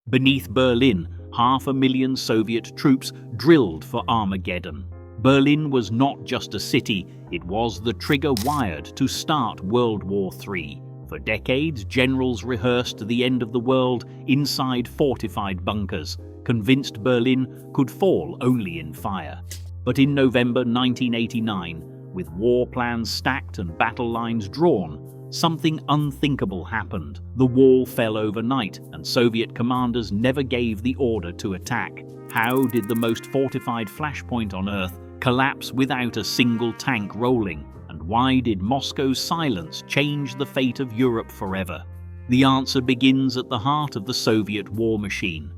Beneath Berlin, 500,000 Soviet troops drilled for Armageddon. Berlin was not just a city, it was the trigger wired to start World War III. For decades, generals rehearsed the end of the world inside fortified bunkers, convinced Berlin could fall only in fire. But in November 1989, with war plans stacked and battle lines drawn, something unthinkable happened. The wall fell overnight, and Soviet commanders never gave the order to attack. How did the most fortified Flashpoint on Earth collapse without a single tank rolling? And why did Moscow's silence change the fate of Europe forever? The answer begins at the heart of the Soviet war machine.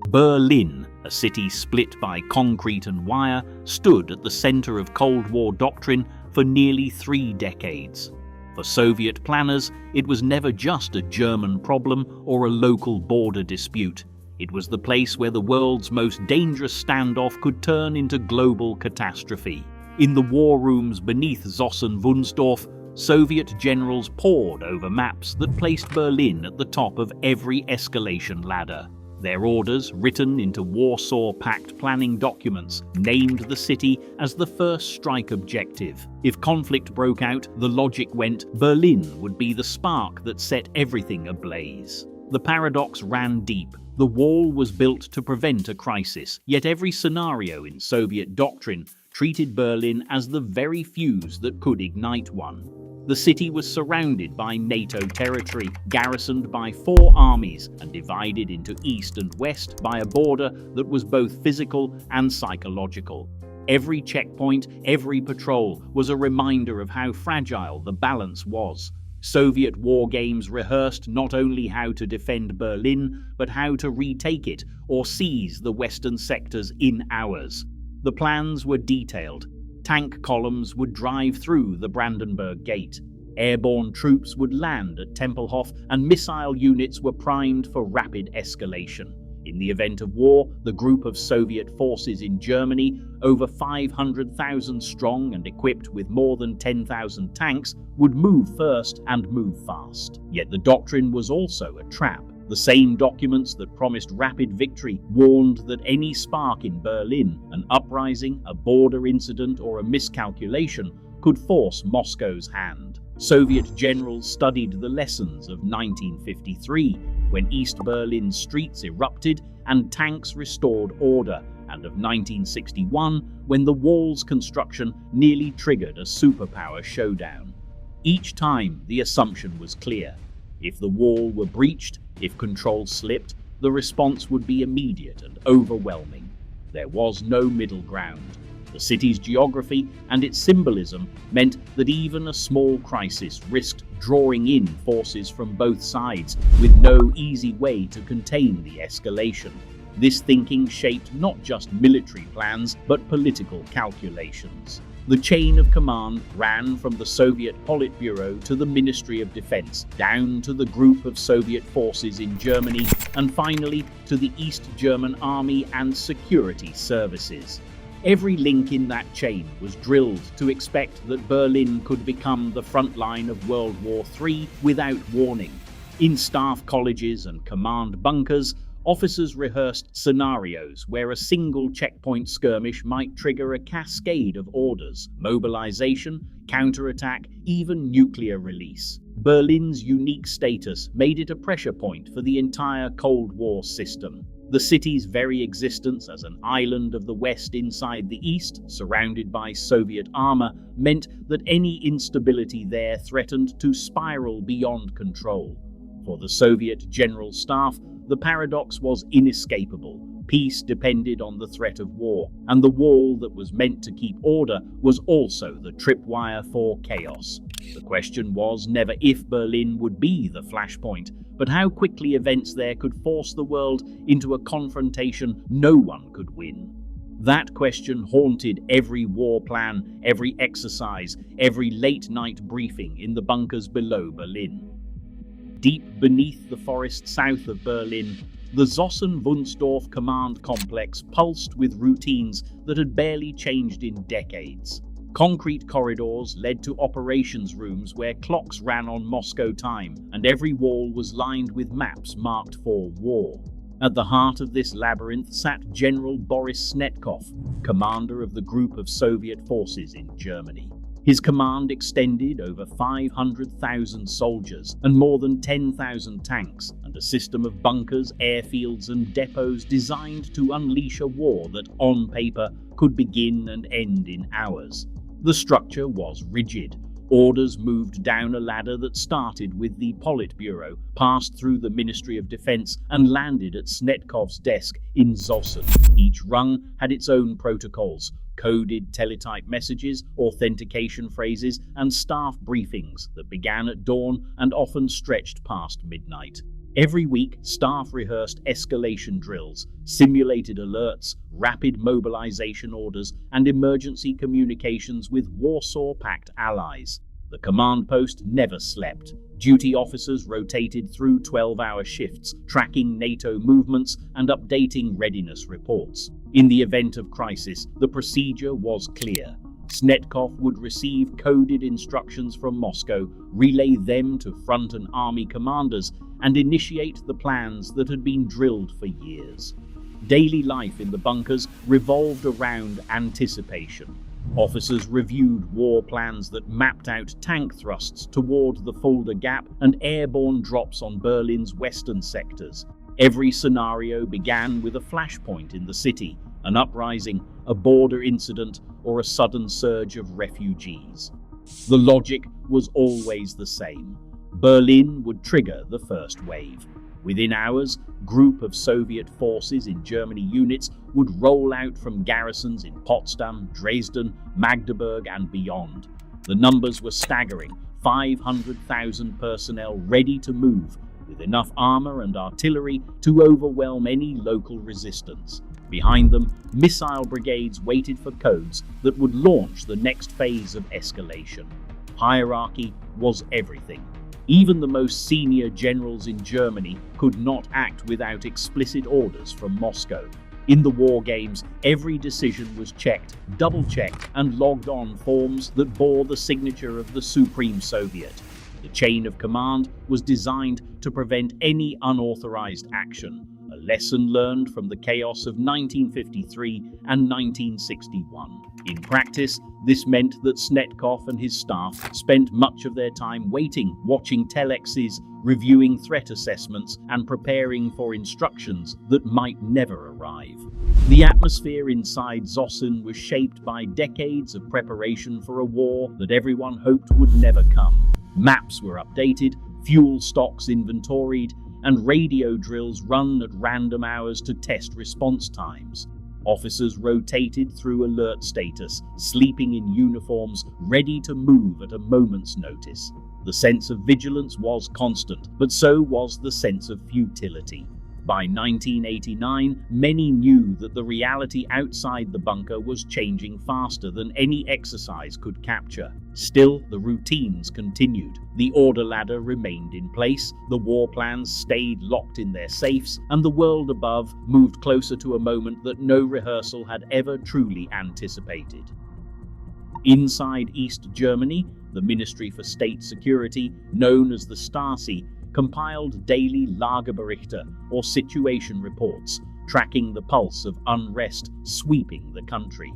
Berlin, a city split by concrete and wire, stood at the center of Cold War doctrine for nearly 3 decades. For Soviet planners, it was never just a German problem or a local border dispute. It was the place where the world's most dangerous standoff could turn into global catastrophe. In the war rooms beneath Sachsen-Wunsdorf, Soviet generals pored over maps that placed Berlin at the top of every escalation ladder. Their orders, written into Warsaw Pact planning documents, named the city as the first strike objective. If conflict broke out, the logic went, Berlin would be the spark that set everything ablaze. The paradox ran deep. The wall was built to prevent a crisis, yet every scenario in Soviet doctrine treated Berlin as the very fuse that could ignite one. The city was surrounded by NATO territory, garrisoned by 4 armies, and divided into east and west by a border that was both physical and psychological. Every checkpoint, every patrol was a reminder of how fragile the balance was. Soviet war games rehearsed not only how to defend Berlin, but how to retake it or seize the western sectors in hours. The plans were detailed. Tank columns would drive through the Brandenburg Gate. Airborne troops would land at Tempelhof, and missile units were primed for rapid escalation. In the event of war, the group of Soviet forces in Germany, over 500,000 strong and equipped with more than 10,000 tanks, would move first and move fast. Yet the doctrine was also a trap. The same documents that promised rapid victory warned that any spark in Berlin, an uprising, a border incident, or a miscalculation, could force Moscow's hand. Soviet generals studied the lessons of 1953, when East Berlin's streets erupted and tanks restored order, and of 1961, when the wall's construction nearly triggered a superpower showdown. Each time, the assumption was clear. If the wall were breached, if control slipped, the response would be immediate and overwhelming. There was no middle ground. The city's geography and its symbolism meant that even a small crisis risked drawing in forces from both sides, with no easy way to contain the escalation. This thinking shaped not just military plans, but political calculations. The chain of command ran from the Soviet Politburo to the Ministry of Defense, down to the group of Soviet forces in Germany, and finally to the East German Army and security services. Every link in that chain was drilled to expect that Berlin could become the front line of World War III without warning. In staff colleges and command bunkers, officers rehearsed scenarios where a single checkpoint skirmish might trigger a cascade of orders: mobilization, counterattack, even nuclear release. Berlin's unique status made it a pressure point for the entire Cold War system. The city's very existence as an island of the West inside the East, surrounded by Soviet armor, meant that any instability there threatened to spiral beyond control. For the Soviet General Staff, the paradox was inescapable. Peace depended on the threat of war, and the wall that was meant to keep order was also the tripwire for chaos. The question was never if Berlin would be the flashpoint, but how quickly events there could force the world into a confrontation no one could win. That question haunted every war plan, every exercise, every late-night briefing in the bunkers below Berlin. Deep beneath the forest south of Berlin, the Sachsen-Wunsdorf command complex pulsed with routines that had barely changed in decades. Concrete corridors led to operations rooms where clocks ran on Moscow time, and every wall was lined with maps marked for war. At the heart of this labyrinth sat General Boris Snetkov, commander of the group of Soviet forces in Germany. His command extended over 500,000 soldiers and more than 10,000 tanks, and a system of bunkers, airfields and depots designed to unleash a war that, on paper, could begin and end in hours. The structure was rigid. Orders moved down a ladder that started with the Politburo, passed through the Ministry of Defense and landed at Snetkov's desk in Zossen. Each rung had its own protocols, coded teletype messages, authentication phrases, and staff briefings that began at dawn and often stretched past midnight. Every week, staff rehearsed escalation drills, simulated alerts, rapid mobilization orders, and emergency communications with Warsaw-pact allies. The command post never slept. Duty officers rotated through 12-hour shifts, tracking NATO movements and updating readiness reports. In the event of crisis, the procedure was clear. Snetkov would receive coded instructions from Moscow, relay them to front and army commanders, and initiate the plans that had been drilled for years. Daily life in the bunkers revolved around anticipation. Officers reviewed war plans that mapped out tank thrusts toward the Fulda Gap and airborne drops on Berlin's western sectors. Every scenario began with a flashpoint in the city, an uprising, a border incident, or a sudden surge of refugees. The logic was always the same. Berlin would trigger the first wave. Within hours, a group of Soviet forces in Germany units would roll out from garrisons in Potsdam, Dresden, Magdeburg, and beyond. The numbers were staggering: 500,000 personnel ready to move, with enough armor and artillery to overwhelm any local resistance. Behind them, missile brigades waited for codes that would launch the next phase of escalation. Hierarchy was everything. Even the most senior generals in Germany could not act without explicit orders from Moscow. In the war games, every decision was checked, double-checked, and logged on forms that bore the signature of the Supreme Soviet. The chain of command was designed to prevent any unauthorized action, a lesson learned from the chaos of 1953 and 1961. In practice, this meant that Snetkov and his staff spent much of their time waiting, watching telexes, reviewing threat assessments, and preparing for instructions that might never arrive. The atmosphere inside Zossen was shaped by decades of preparation for a war that everyone hoped would never come. Maps were updated, fuel stocks inventoried, and radio drills run at random hours to test response times. Officers rotated through alert status, sleeping in uniforms, ready to move at a moment's notice. The sense of vigilance was constant, but so was the sense of futility. By 1989, many knew that the reality outside the bunker was changing faster than any exercise could capture. Still, the routines continued. The order ladder remained in place, the war plans stayed locked in their safes, and the world above moved closer to a moment that no rehearsal had ever truly anticipated. Inside East Germany, the Ministry for State Security, known as the Stasi, compiled daily Lagerberichte, or situation reports, tracking the pulse of unrest sweeping the country.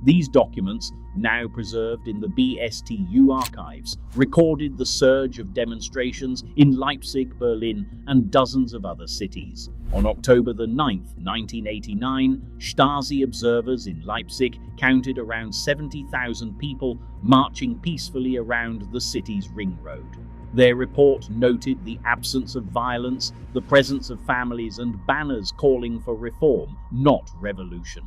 These documents, now preserved in the BSTU archives, recorded the surge of demonstrations in Leipzig, Berlin, and dozens of other cities. On October 9, 1989, Stasi observers in Leipzig counted around 70,000 people marching peacefully around the city's ring road. Their report noted the absence of violence, the presence of families, and banners calling for reform, not revolution.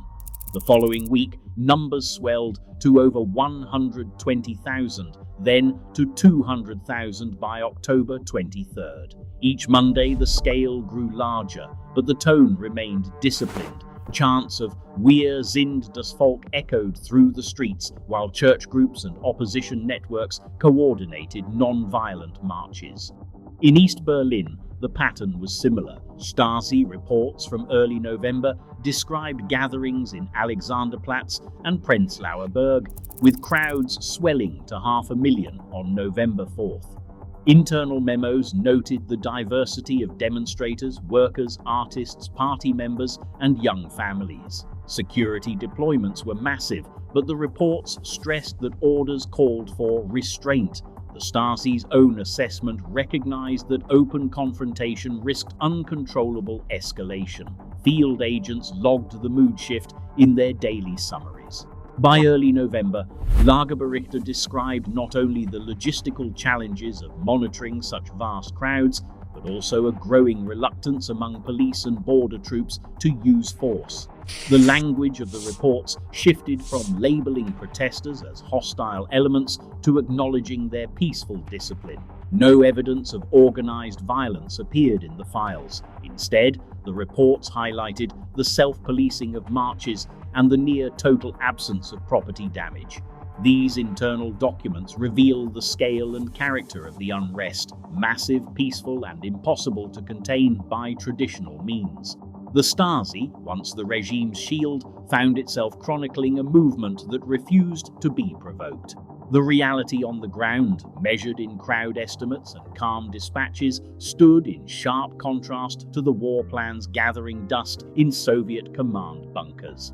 The following week, numbers swelled to over 120,000, then to 200,000 by October 23rd. Each Monday, the scale grew larger, but the tone remained disciplined. Chants of "Wir sind das Volk" echoed through the streets, while church groups and opposition networks coordinated non-violent marches. In East Berlin, the pattern was similar. Stasi reports from early November described gatherings in Alexanderplatz and Prenzlauer Berg, with crowds swelling to 500,000 on November 4th. Internal memos noted the diversity of demonstrators, workers, artists, party members, and young families. Security deployments were massive, but the reports stressed that orders called for restraint. The Stasi's own assessment recognized that open confrontation risked uncontrollable escalation. Field agents logged the mood shift in their daily summaries. By early November, Lagerberichte described not only the logistical challenges of monitoring such vast crowds, but also a growing reluctance among police and border troops to use force. The language of the reports shifted from labeling protesters as hostile elements to acknowledging their peaceful discipline. No evidence of organized violence appeared in the files. Instead, the reports highlighted the self-policing of marches and the near-total absence of property damage. These internal documents reveal the scale and character of the unrest, massive, peaceful, and impossible to contain by traditional means. The Stasi, once the regime's shield, found itself chronicling a movement that refused to be provoked. The reality on the ground, measured in crowd estimates and calm dispatches, stood in sharp contrast to the war plans gathering dust in Soviet command bunkers.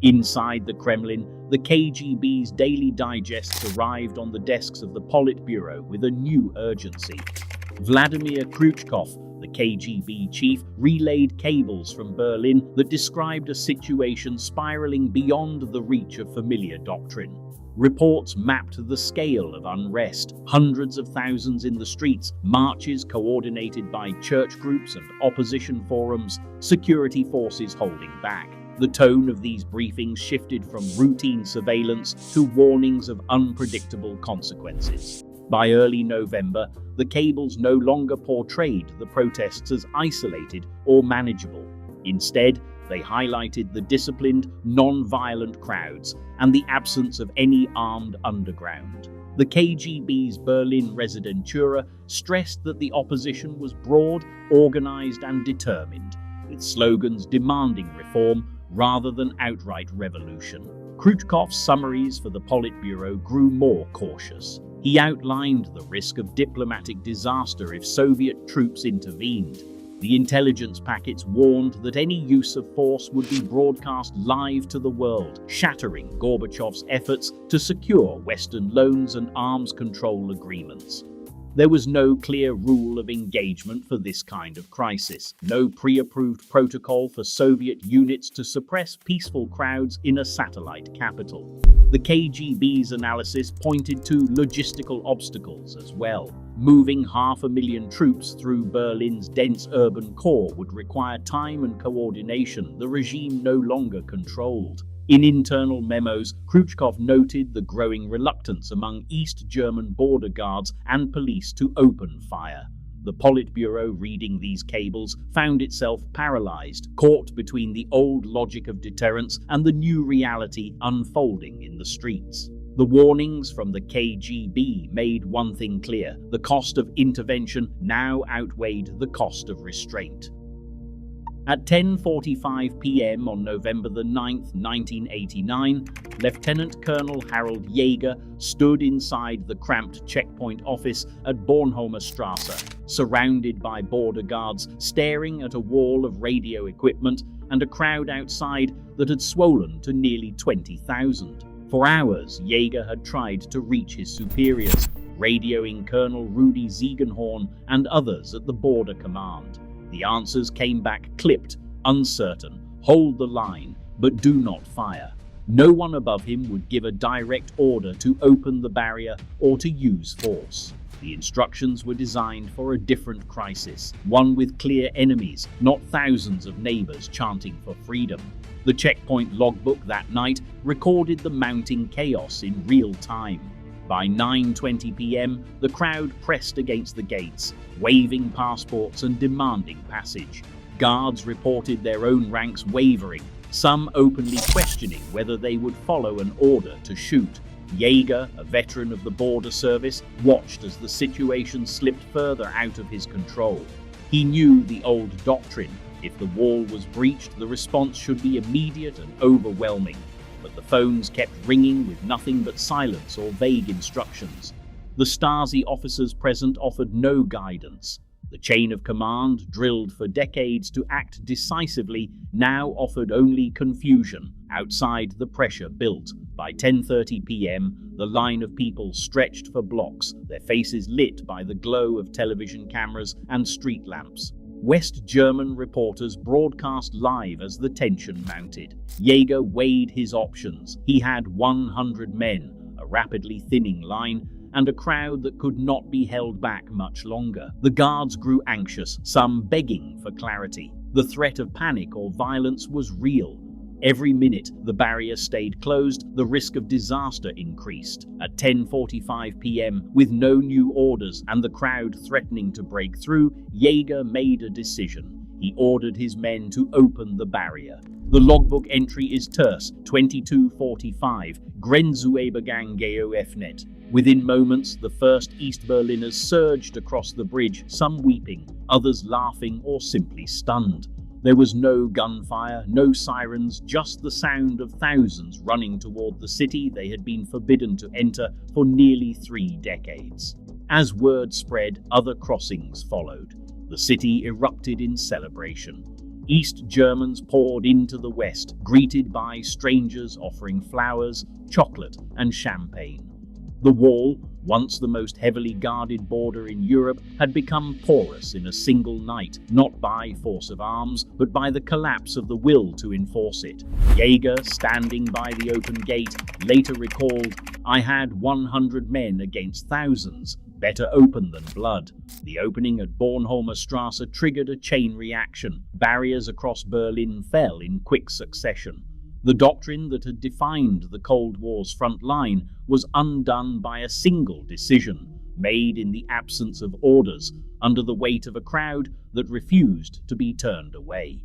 Inside the Kremlin, the KGB's daily digests arrived on the desks of the Politburo with a new urgency. Vladimir Kryuchkov, the KGB chief, relayed cables from Berlin that described a situation spiraling beyond the reach of familiar doctrine. Reports mapped the scale of unrest, hundreds of thousands in the streets, marches coordinated by church groups and opposition forums, security forces holding back. The tone of these briefings shifted from routine surveillance to warnings of unpredictable consequences. By early November, the cables no longer portrayed the protests as isolated or manageable. Instead, they highlighted the disciplined, non-violent crowds and the absence of any armed underground. The KGB's Berlin Residentura stressed that the opposition was broad, organized, and determined, with slogans demanding reform rather than outright revolution. Kryuchkov's summaries for the Politburo grew more cautious. He outlined the risk of diplomatic disaster if Soviet troops intervened. The intelligence packets warned that any use of force would be broadcast live to the world, shattering Gorbachev's efforts to secure Western loans and arms control agreements. There was no clear rule of engagement for this kind of crisis, no pre-approved protocol for Soviet units to suppress peaceful crowds in a satellite capital. The KGB's analysis pointed to logistical obstacles as well. Moving 500,000 troops through Berlin's dense urban core would require time and coordination the regime no longer controlled. In internal memos, Kryuchkov noted the growing reluctance among East German border guards and police to open fire. The Politburo, reading these cables, found itself paralyzed, caught between the old logic of deterrence and the new reality unfolding in the streets. The warnings from the KGB made one thing clear: the cost of intervention now outweighed the cost of restraint. At 10:45 p.m. on November 9, 1989, Lieutenant Colonel Harold Jaeger stood inside the cramped checkpoint office at Bornholmer Strasse, surrounded by border guards, staring at a wall of radio equipment and a crowd outside that had swollen to nearly 20,000. For hours, Jaeger had tried to reach his superiors, radioing Colonel Rudi Ziegenhorn and others at the border command. The answers came back clipped, uncertain: hold the line, but do not fire. No one above him would give a direct order to open the barrier or to use force. The instructions were designed for a different crisis, one with clear enemies, not thousands of neighbors chanting for freedom. The checkpoint logbook that night recorded the mounting chaos in real time. By 9:20 p.m., the crowd pressed against the gates, waving passports and demanding passage. Guards reported their own ranks wavering, some openly questioning whether they would follow an order to shoot. Jaeger, a veteran of the border service, watched as the situation slipped further out of his control. He knew the old doctrine. If the wall was breached, the response should be immediate and overwhelming. But the phones kept ringing with nothing but silence or vague instructions. The Stasi officers present offered no guidance. The chain of command, drilled for decades to act decisively, now offered only confusion. Outside, the pressure built. By 10:30 p.m., the line of people stretched for blocks, their faces lit by the glow of television cameras and street lamps. West German reporters broadcast live as the tension mounted. Jaeger weighed his options. He had 100 men, a rapidly thinning line, and a crowd that could not be held back much longer. The guards grew anxious, some begging for clarity. The threat of panic or violence was real. Every minute the barrier stayed closed, the risk of disaster increased. At 10:45 p.m., with no new orders and the crowd threatening to break through, Jaeger made a decision. He ordered his men to open the barrier. The logbook entry is terse, 22:45, Grenzübergang geöffnet. Within moments, the first East Berliners surged across the bridge, some weeping, others laughing or simply stunned. There was no gunfire, no sirens, just the sound of thousands running toward the city they had been forbidden to enter for nearly 3 decades. As word spread, other crossings followed. The city erupted in celebration. East Germans poured into the west, greeted by strangers offering flowers, chocolate, and champagne. The wall, once the most heavily guarded border in Europe, had become porous in a single night, not by force of arms, but by the collapse of the will to enforce it. Jaeger, standing by the open gate, later recalled, "I had 100 men against thousands. Better open than blood." The opening at Bornholmer Strasse triggered a chain reaction. Barriers across Berlin fell in quick succession. The doctrine that had defined the Cold War's front line was undone by a single decision, made in the absence of orders, under the weight of a crowd that refused to be turned away.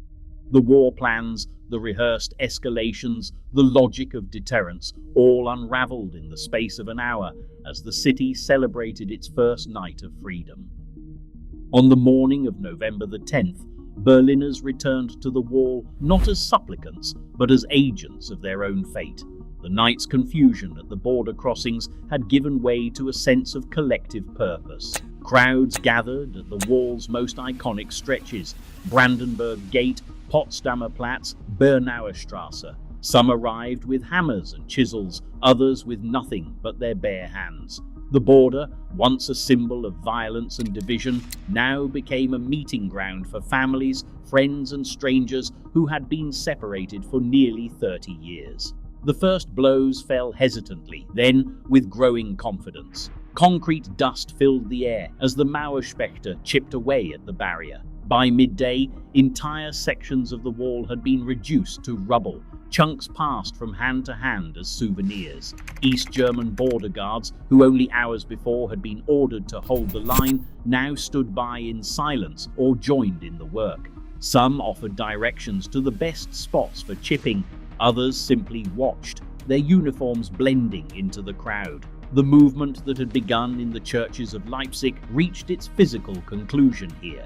The war plans, the rehearsed escalations, the logic of deterrence, all unraveled in the space of an hour as the city celebrated its first night of freedom. On the morning of November the 10th, Berliners returned to the wall not as supplicants, but as agents of their own fate. The night's confusion at the border crossings had given way to a sense of collective purpose. Crowds gathered at the wall's most iconic stretches: Brandenburg Gate, Potsdamer Platz, Bernauer Strasse. Some arrived with hammers and chisels, others with nothing but their bare hands. The border, once a symbol of violence and division, now became a meeting ground for families, friends and strangers who had been separated for nearly 30 years. The first blows fell hesitantly, then with growing confidence. Concrete dust filled the air as the Mauerspechte chipped away at the barrier. By midday, entire sections of the wall had been reduced to rubble. Chunks passed from hand to hand as souvenirs. East German border guards, who only hours before had been ordered to hold the line, now stood by in silence or joined in the work. Some offered directions to the best spots for chipping, others simply watched, their uniforms blending into the crowd. The movement that had begun in the churches of Leipzig reached its physical conclusion here.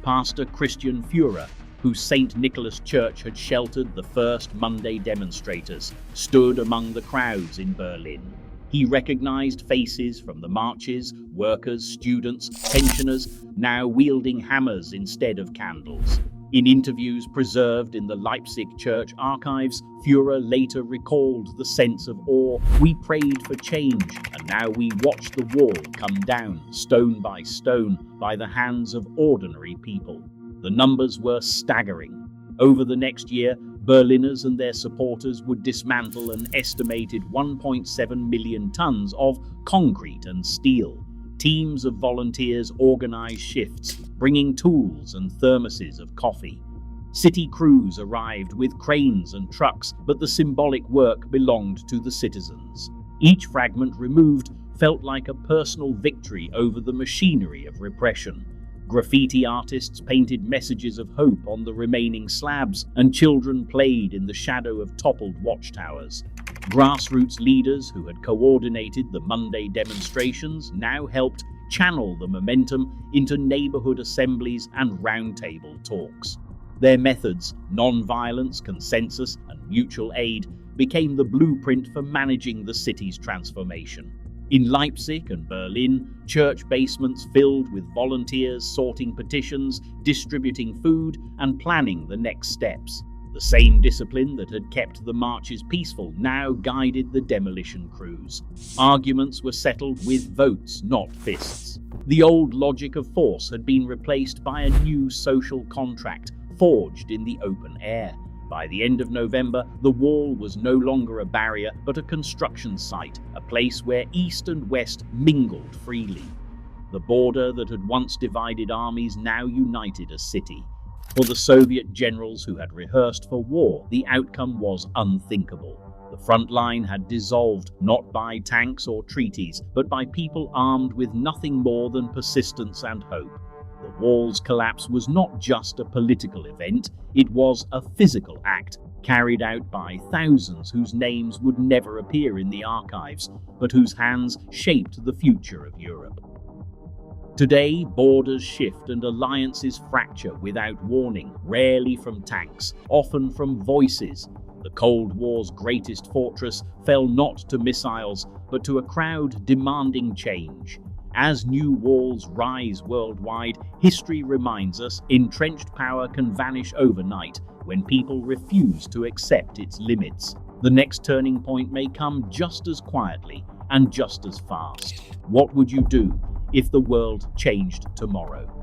Pastor Christian Führer, whose St. Nicholas Church had sheltered the first Monday demonstrators, stood among the crowds in Berlin. He recognized faces from the marches, workers, students, pensioners, now wielding hammers instead of candles. In interviews preserved in the Leipzig church archives, Führer later recalled the sense of awe. "We prayed for change, and now we watch the wall come down, stone by stone, by the hands of ordinary people." The numbers were staggering. Over the next year, Berliners and their supporters would dismantle an estimated 1.7 million tons of concrete and steel. Teams of volunteers organized shifts, bringing tools and thermoses of coffee. City crews arrived with cranes and trucks, but the symbolic work belonged to the citizens. Each fragment removed felt like a personal victory over the machinery of repression. Graffiti artists painted messages of hope on the remaining slabs, and children played in the shadow of toppled watchtowers. Grassroots leaders who had coordinated the Monday demonstrations now helped channel the momentum into neighborhood assemblies and roundtable talks. Their methods, non-violence, consensus, and mutual aid, became the blueprint for managing the city's transformation. In Leipzig and Berlin, church basements filled with volunteers sorting petitions, distributing food, and planning the next steps. The same discipline that had kept the marches peaceful now guided the demolition crews. Arguments were settled with votes, not fists. The old logic of force had been replaced by a new social contract, forged in the open air. By the end of November, the wall was no longer a barrier, but a construction site, a place where East and West mingled freely. The border that had once divided armies now united a city. For the Soviet generals who had rehearsed for war, the outcome was unthinkable. The front line had dissolved, not by tanks or treaties, but by people armed with nothing more than persistence and hope. The wall's collapse was not just a political event, it was a physical act, carried out by thousands whose names would never appear in the archives, but whose hands shaped the future of Europe. Today, borders shift and alliances fracture without warning, rarely from tanks, often from voices. The Cold War's greatest fortress fell not to missiles, but to a crowd demanding change. As new walls rise worldwide, history reminds us entrenched power can vanish overnight when people refuse to accept its limits. The next turning point may come just as quietly and just as fast. What would you do if the world changed tomorrow?